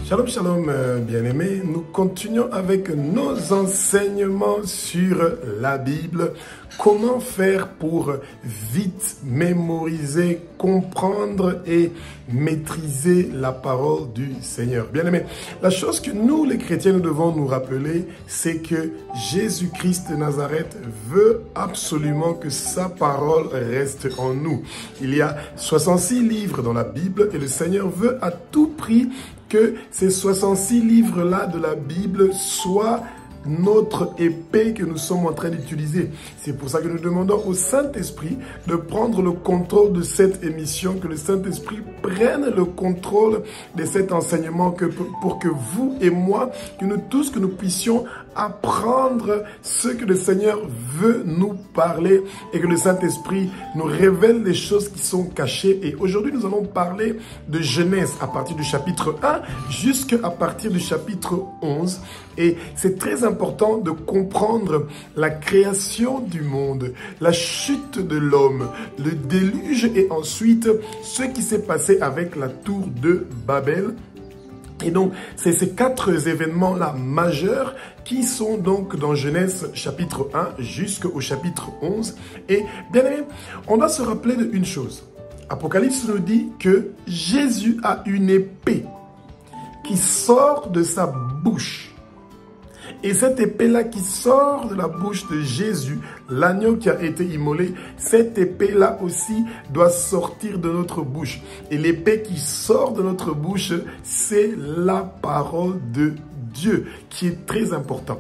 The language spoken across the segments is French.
Shalom, shalom, bien-aimés. Nous continuons avec nos enseignements sur la Bible. Comment faire pour vite mémoriser, comprendre et maîtriser la parole du Seigneur. Bien-aimés, la chose que nous, les chrétiens, nous devons nous rappeler, c'est que Jésus-Christ de Nazareth veut absolument que sa parole reste en nous. Il y a 66 livres dans la Bible et le Seigneur veut à tout prix que ces 66 livres-là de la Bible soient notre épée que nous sommes en train d'utiliser. C'est pour ça que nous demandons au Saint-Esprit de prendre le contrôle de cette émission, que le Saint-Esprit prenne le contrôle de cet enseignement pour que vous et moi, que nous tous, que nous puissions apprendre ce que le Seigneur veut nous parler et que le Saint-Esprit nous révèle les choses qui sont cachées. Et aujourd'hui, nous allons parler de Genèse à partir du chapitre 1 jusqu'à partir du chapitre 11. Et c'est très important de comprendre la création du monde, la chute de l'homme, le déluge et ensuite ce qui s'est passé avec la tour de Babel. Et donc, c'est ces quatre événements-là majeurs qui sont donc dans Genèse chapitre 1 jusqu'au chapitre 11. Et bien aimé, on doit se rappeler d'une chose. Apocalypse nous dit que Jésus a une épée qui sort de sa bouche. Et cette épée-là qui sort de la bouche de Jésus, l'agneau qui a été immolé, cette épée-là aussi doit sortir de notre bouche. Et l'épée qui sort de notre bouche, c'est la parole de Dieu, qui est très important.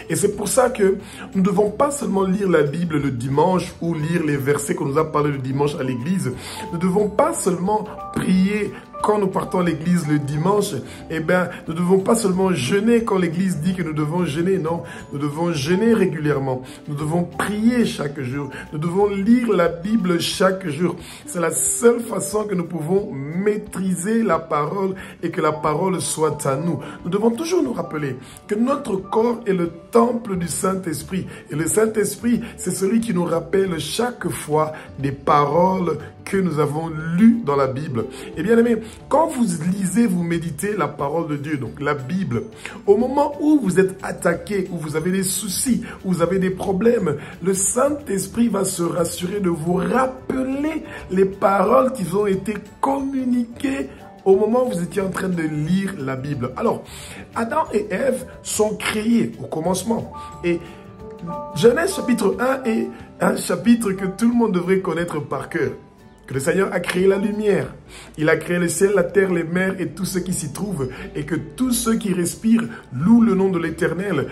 Et c'est pour ça que nous ne devons pas seulement lire la Bible le dimanche ou lire les versets qu'on nous a parlé le dimanche à l'église. Nous ne devons pas seulement prier quand nous partons à l'église le dimanche. Eh bien, nous ne devons pas seulement jeûner quand l'église dit que nous devons jeûner. Non, nous devons jeûner régulièrement. Nous devons prier chaque jour. Nous devons lire la Bible chaque jour. C'est la seule façon que nous pouvons maîtriser la parole et que la parole soit à nous. Nous devons toujours nous rappeler que notre corps est le temple du Saint-Esprit. Et le Saint-Esprit, c'est celui qui nous rappelle chaque fois des paroles que nous avons lues dans la Bible. Et bien aimé, quand vous lisez, vous méditez la parole de Dieu, donc la Bible, au moment où vous êtes attaqué, où vous avez des soucis, où vous avez des problèmes, le Saint-Esprit va se rassurer de vous rappeler les paroles qui ont été communiquées au moment où vous étiez en train de lire la Bible. Alors, Adam et Ève sont créés au commencement. Et Genèse chapitre 1 est un chapitre que tout le monde devrait connaître par cœur. Que le Seigneur a créé la lumière. Il a créé le ciel, la terre, les mers et tout ce qui s'y trouve. Et que tous ceux qui respirent louent le nom de l'Éternel.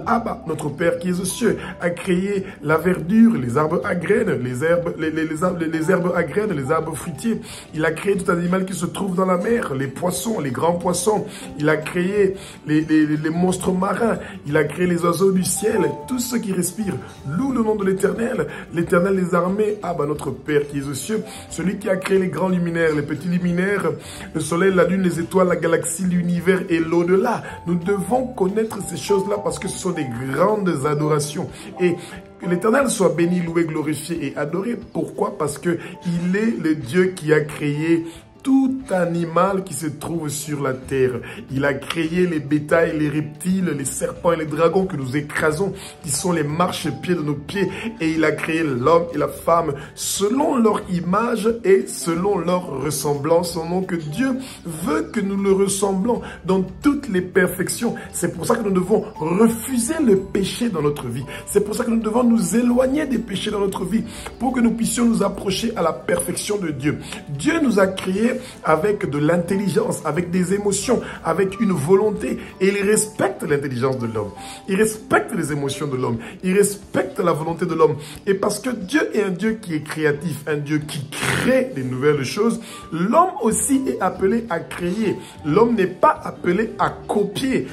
Abba, notre Père qui est aux cieux, a créé la verdure, les arbres à graines, les herbes à graines, les arbres fruitiers. Il a créé tout animal qui se trouve dans la mer, les poissons, les grands poissons. Il a créé les monstres marins. Il a créé les oiseaux du ciel. Tous ceux qui respirent louent le nom de l'Éternel. L'Éternel des armées, Abba, notre Père qui est aux cieux. Celui qui a créé les grands luminaires, les petits luminaires, le soleil, la lune, les étoiles, la galaxie, l'univers et l'au-delà. Nous devons connaître ces choses-là parce que ce sont des grandes adorations. Et que l'Éternel soit béni, loué, glorifié et adoré. Pourquoi? Parce que il est le Dieu qui a créé tout animal qui se trouve sur la terre. Il a créé les bétails, les reptiles, les serpents et les dragons que nous écrasons, qui sont les marchepieds de nos pieds. Et il a créé l'homme et la femme selon leur image et selon leur ressemblance. Donc Dieu veut que nous le ressemblons dans toutes les perfections. C'est pour ça que nous devons refuser le péché dans notre vie. C'est pour ça que nous devons nous éloigner des péchés dans notre vie pour que nous puissions nous approcher à la perfection de Dieu. Dieu nous a créés avec de l'intelligence, avec des émotions, avec une volonté. Et il respecte l'intelligence de l'homme. Il respecte les émotions de l'homme. Il respecte la volonté de l'homme. Et parce que Dieu est un Dieu qui est créatif, un Dieu qui crée des nouvelles choses, l'homme aussi est appelé à créer. L'homme n'est pas appelé à copier.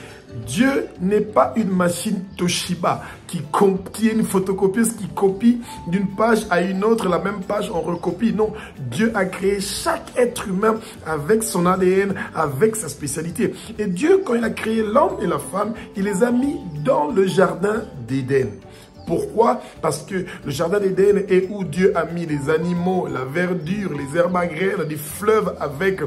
Dieu n'est pas une machine Toshiba qui est une photocopieuse qui copie d'une page à une autre, la même page on recopie. Non, Dieu a créé chaque être humain avec son ADN, avec sa spécialité. Et Dieu, quand il a créé l'homme et la femme, il les a mis dans le jardin d'Éden. Pourquoi? Parce que le jardin d'Éden est où Dieu a mis les animaux, la verdure, les herbes à graines, des fleuves avec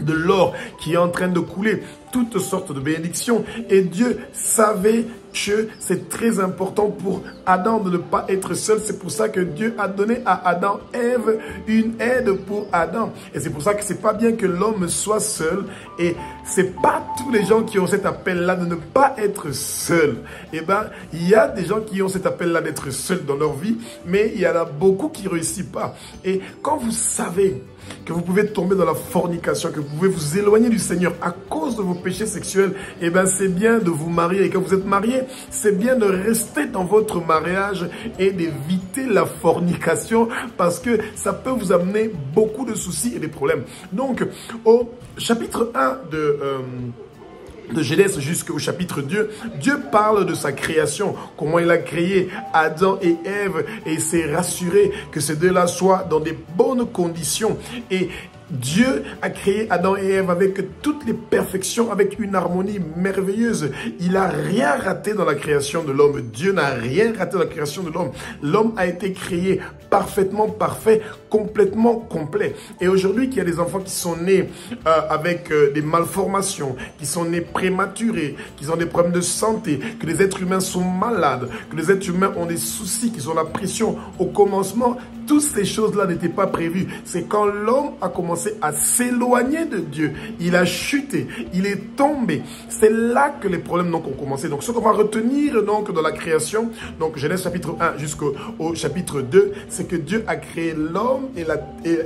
de l'or qui est en train de couler, toutes sortes de bénédictions. Et Dieu savait que c'est très important pour Adam de ne pas être seul. C'est pour ça que Dieu a donné à Adam, Ève, une aide pour Adam. Et c'est pour ça que c'est pas bien que l'homme soit seul. Et c'est pas tous les gens qui ont cet appel-là de ne pas être seul. Eh ben, il y a des gens qui ont cet appel-là d'être seul dans leur vie, mais il y en a beaucoup qui ne réussissent pas. Et quand vous savez que vous pouvez tomber dans la fornication, que vous pouvez vous éloigner du Seigneur à cause de vos péchés sexuels, eh bien c'est bien de vous marier. Et quand vous êtes marié, c'est bien de rester dans votre mariage et d'éviter la fornication parce que ça peut vous amener beaucoup de soucis et des problèmes. Donc, au chapitre 1 de Genèse jusqu'au chapitre 2, Dieu parle de sa création, comment il a créé Adam et Ève et il s'est rassuré que ces deux-là soient dans des bonnes conditions. Et Dieu a créé Adam et Ève avec toutes les perfections, avec une harmonie merveilleuse. Il n'a rien raté dans la création de l'homme. Dieu n'a rien raté dans la création de l'homme. L'homme a été créé parfaitement parfait, complètement complet. Et aujourd'hui, qu'il y a des enfants qui sont nés avec des malformations, qui sont nés prématurés, qui ont des problèmes de santé, que les êtres humains sont malades, que les êtres humains ont des soucis, qu'ils ont la pression au commencement, toutes ces choses-là n'étaient pas prévues. C'est quand l'homme a commencé à s'éloigner de Dieu, il a chuté, il est tombé. C'est là que les problèmes donc, ont commencé. Donc ce qu'on va retenir donc, dans la création, donc Genèse chapitre 1 jusqu'au chapitre 2, c'est que Dieu a créé l'homme et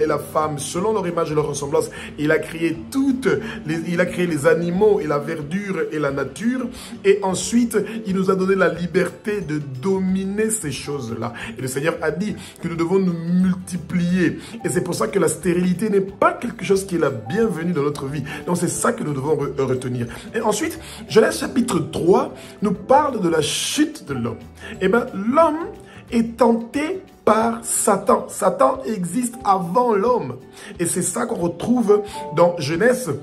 la femme selon leur image et leur ressemblance. Il a créé il a créé les animaux et la verdure et la nature. Et ensuite, il nous a donné la liberté de dominer ces choses-là. Et le Seigneur a dit que nous devons nous multiplier. Et c'est pour ça que la stérilité n'est pas quelque chose qui est la bienvenue dans notre vie. Donc c'est ça que nous devons retenir. Et ensuite, Genèse chapitre 3 nous parle de la chute de l'homme. Eh bien, l'homme est tenté par Satan. Satan existe avant l'homme. Et c'est ça qu'on retrouve dans Genèse,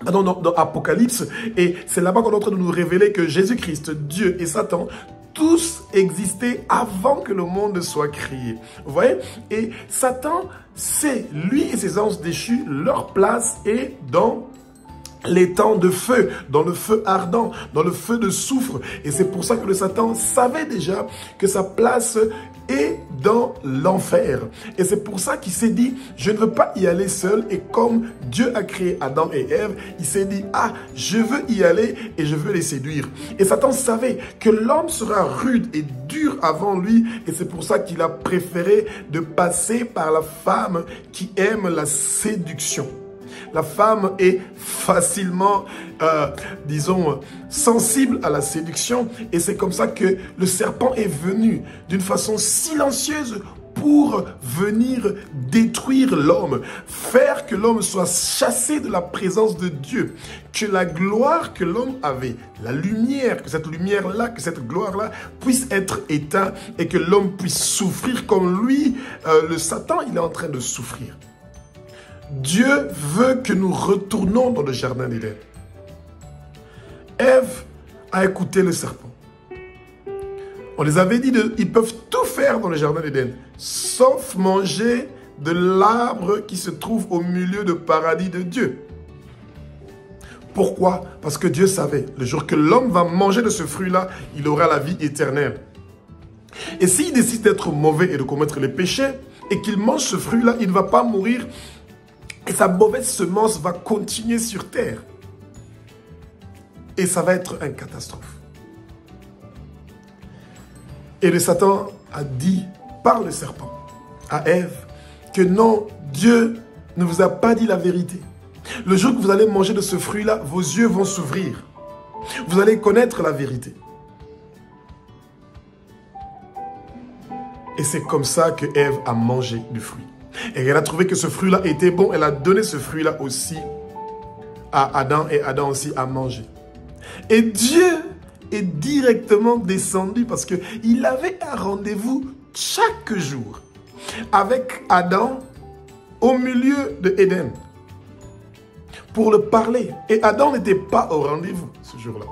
dans Apocalypse. Et c'est là-bas qu'on est en train de nous révéler que Jésus-Christ, Dieu et Satan, tous existaient avant que le monde soit créé. Vous voyez? Et Satan, c'est lui et ses anges déchus, leur place est dans les temps de feu, dans le feu ardent, dans le feu de soufre. Et c'est pour ça que le Satan savait déjà que sa place est dans l'enfer. Et c'est pour ça qu'il s'est dit, je ne veux pas y aller seul. Et comme Dieu a créé Adam et Ève, il s'est dit, ah, je veux y aller et je veux les séduire. Et Satan savait que l'homme sera rude et dur avant lui. Et c'est pour ça qu'il a préféré de passer par la femme qui aime la séduction. La femme est facilement, disons, sensible à la séduction. Et c'est comme ça que le serpent est venu d'une façon silencieuse pour venir détruire l'homme. Faire que l'homme soit chassé de la présence de Dieu. Que la gloire que l'homme avait, la lumière, que cette lumière-là, que cette gloire-là puisse être éteinte et que l'homme puisse souffrir comme lui, le Satan, il est en train de souffrir. Dieu veut que nous retournons dans le jardin d'Éden. Ève a écouté le serpent. On les avait dit, ils peuvent tout faire dans le jardin d'Éden, sauf manger de l'arbre qui se trouve au milieu du paradis de Dieu. Pourquoi? Parce que Dieu savait, le jour que l'homme va manger de ce fruit-là, il aura la vie éternelle. Et s'il décide d'être mauvais et de commettre les péchés, et qu'il mange ce fruit-là, il ne va pas mourir. Et sa mauvaise semence va continuer sur terre. Et ça va être une catastrophe. Et le Satan a dit par le serpent à Ève que non, Dieu ne vous a pas dit la vérité. Le jour que vous allez manger de ce fruit-là, vos yeux vont s'ouvrir. Vous allez connaître la vérité. Et c'est comme ça que Ève a mangé du fruit. Et elle a trouvé que ce fruit-là était bon. Elle a donné ce fruit-là aussi à Adam et Adam aussi a mangé. Et Dieu est directement descendu parce qu'il avait un rendez-vous chaque jour avec Adam au milieu de Éden pour le parler. Et Adam n'était pas au rendez-vous ce jour-là.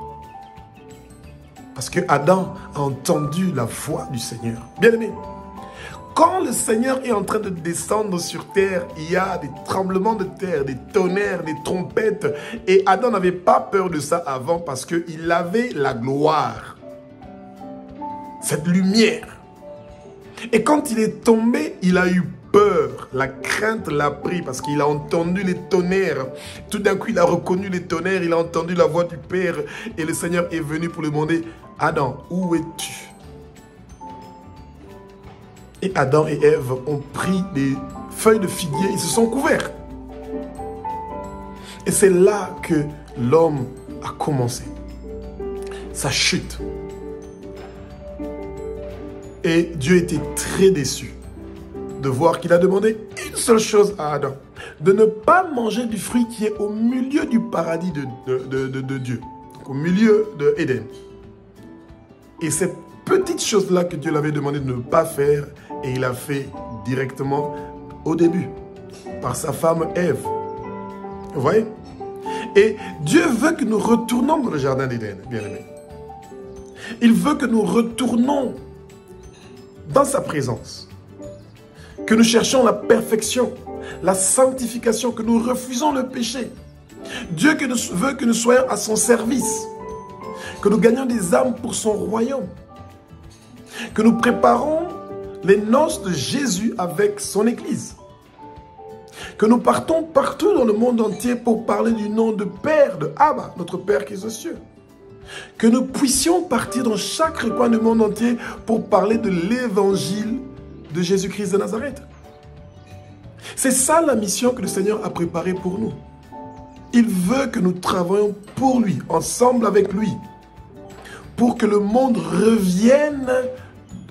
Parce que Adam a entendu la voix du Seigneur. Bien aimé, quand le Seigneur est en train de descendre sur terre, il y a des tremblements de terre, des tonnerres, des trompettes. Et Adam n'avait pas peur de ça avant parce qu'il avait la gloire. Cette lumière. Et quand il est tombé, il a eu peur. La crainte l'a pris parce qu'il a entendu les tonnerres. Tout d'un coup, il a reconnu les tonnerres. Il a entendu la voix du Père. Et le Seigneur est venu pour lui demander, Adam, où es-tu? Et Adam et Ève ont pris des feuilles de figuier. Ils se sont couverts. Et c'est là que l'homme a commencé sa chute. Et Dieu était très déçu de voir qu'il a demandé une seule chose à Adam, de ne pas manger du fruit qui est au milieu du paradis de Dieu, au milieu de Éden. Et cette petite chose-là que Dieu l'avait demandé de ne pas faire, et il a fait directement au début, par sa femme Ève. Vous voyez? Et Dieu veut que nous retournions dans le jardin d'Éden, bien-aimés. Il veut que nous retournions dans sa présence, que nous cherchions la perfection, la sanctification, que nous refusons le péché. Dieu veut que nous soyons à son service, que nous gagnions des âmes pour son royaume, que nous préparons les noces de Jésus avec son Église, que nous partons partout dans le monde entier pour parler du nom de Père, de Abba, notre Père qui est aux cieux. Que nous puissions partir dans chaque recoin du monde entier pour parler de l'évangile de Jésus-Christ de Nazareth. C'est ça la mission que le Seigneur a préparée pour nous. Il veut que nous travaillions pour lui, ensemble avec lui, pour que le monde revienne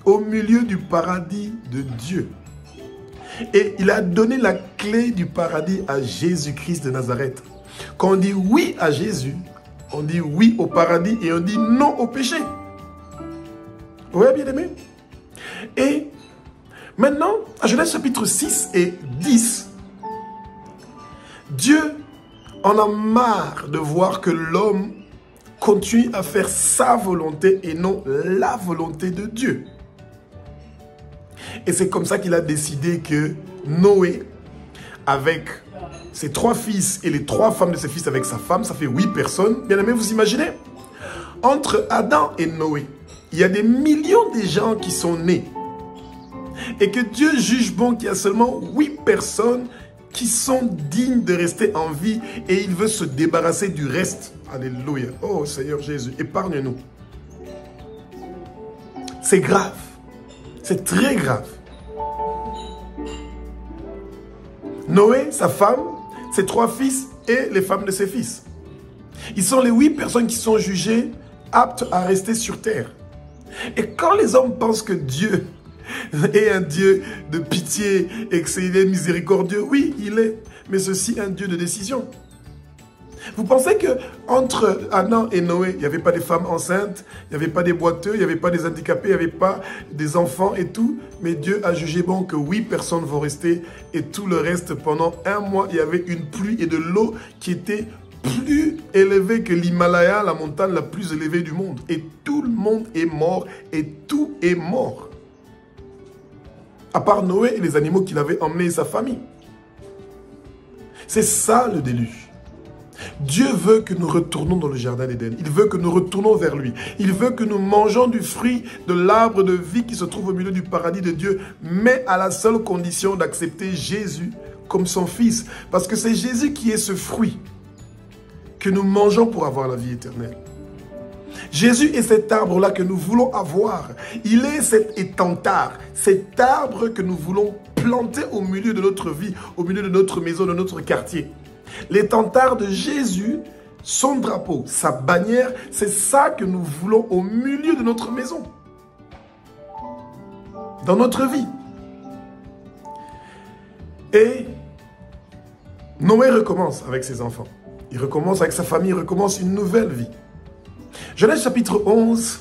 au milieu du paradis de Dieu. Et il a donné la clé du paradis à Jésus-Christ de Nazareth. Quand on dit oui à Jésus, on dit oui au paradis et on dit non au péché. Vous voyez, bien aimé? Et maintenant, à Genèse chapitre 6 et 10, Dieu en a marre de voir que l'homme continue à faire sa volonté et non la volonté de Dieu. Et c'est comme ça qu'il a décidé que Noé, avec ses 3 fils et les 3 femmes de ses fils avec sa femme, ça fait 8 personnes. Bien aimé, vous imaginez? Entre Adam et Noé, il y a des millions de gens qui sont nés. Et que Dieu juge bon qu'il y a seulement 8 personnes qui sont dignes de rester en vie et il veut se débarrasser du reste. Alléluia. Oh Seigneur Jésus, épargne-nous. C'est grave. C'est très grave. Noé, sa femme, ses 3 fils et les femmes de ses fils. Ils sont les 8 personnes qui sont jugées aptes à rester sur terre. Et quand les hommes pensent que Dieu est un Dieu de pitié et qu'il est miséricordieux, oui, il est, mais ceci un Dieu de décision. Vous pensez qu'entre Adam et Noé, il n'y avait pas des femmes enceintes, il n'y avait pas des boiteux, il n'y avait pas des handicapés, il n'y avait pas des enfants et tout. Mais Dieu a jugé bon que 8 personnes vont rester et tout le reste, pendant 1 mois, il y avait une pluie et de l'eau qui était plus élevée que l'Himalaya, la montagne la plus élevée du monde. Et tout le monde est mort et tout est mort. À part Noé et les animaux qu'il avait emmenés et sa famille. C'est ça le déluge. Dieu veut que nous retournons dans le jardin d'Éden. Il veut que nous retournons vers lui. Il veut que nous mangeons du fruit de l'arbre de vie qui se trouve au milieu du paradis de Dieu, mais à la seule condition d'accepter Jésus comme son fils. Parce que c'est Jésus qui est ce fruit que nous mangeons pour avoir la vie éternelle. Jésus est cet arbre-là que nous voulons avoir. Il est cet étendard, cet arbre que nous voulons planter au milieu de notre vie, au milieu de notre maison, de notre quartier. L'étendard de Jésus, son drapeau, sa bannière, c'est ça que nous voulons au milieu de notre maison. Dans notre vie. Et Noé recommence avec ses enfants. Il recommence avec sa famille, il recommence une nouvelle vie. Genèse chapitre 11.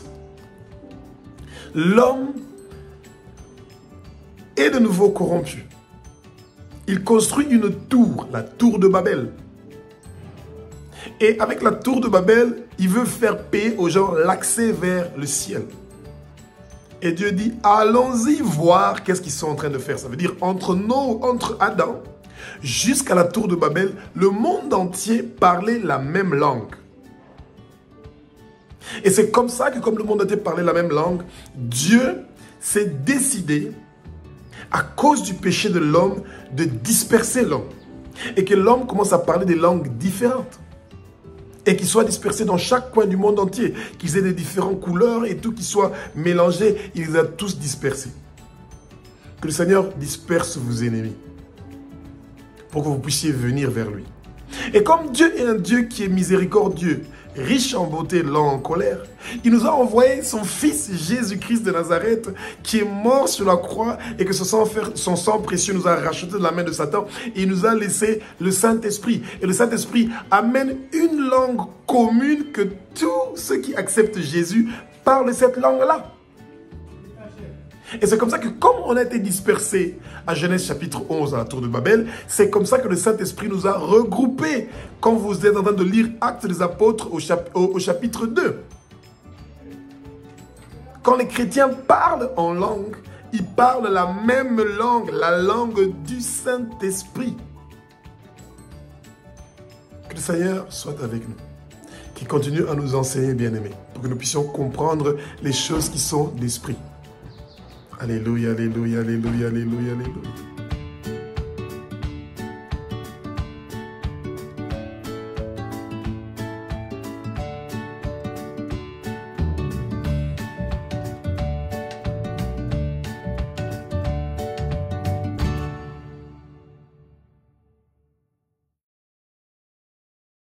L'homme est de nouveau corrompu. Il construit une tour, la tour de Babel. Et avec la tour de Babel, il veut faire payer aux gens l'accès vers le ciel. Et Dieu dit, allons-y voir qu'est-ce qu'ils sont en train de faire. Ça veut dire, entre Adam jusqu'à la tour de Babel, le monde entier parlait la même langue. Et c'est comme ça que, comme le monde entier parlait la même langue, Dieu s'est décidé, à cause du péché de l'homme, de disperser l'homme. Et que l'homme commence à parler des langues différentes. Et qu'ils soient dispersés dans chaque coin du monde entier. Qu'ils aient des différentes couleurs et tout, qu'ils soient mélangés. Il les a tous dispersés. Que le Seigneur disperse vos ennemis. Pour que vous puissiez venir vers lui. Et comme Dieu est un Dieu qui est miséricordieux, riche en beauté, lent en colère, il nous a envoyé son Fils Jésus-Christ de Nazareth qui est mort sur la croix et que son sang précieux nous a racheté de la main de Satan et il nous a laissé le Saint-Esprit. Et le Saint-Esprit amène une langue commune que tous ceux qui acceptent Jésus parlent cette langue-là. Et c'est comme ça que, comme on a été dispersés à Genèse chapitre 11 à la tour de Babel, c'est comme ça que le Saint-Esprit nous a regroupés. Quand vous êtes en train de lire Actes des Apôtres au chapitre 2. Quand les chrétiens parlent en langue, ils parlent la même langue, la langue du Saint-Esprit. Que le Seigneur soit avec nous, qu'il continue à nous enseigner, bien-aimés, pour que nous puissions comprendre les choses qui sont d'esprit. Alléluia, alléluia, alléluia, alléluia, alléluia.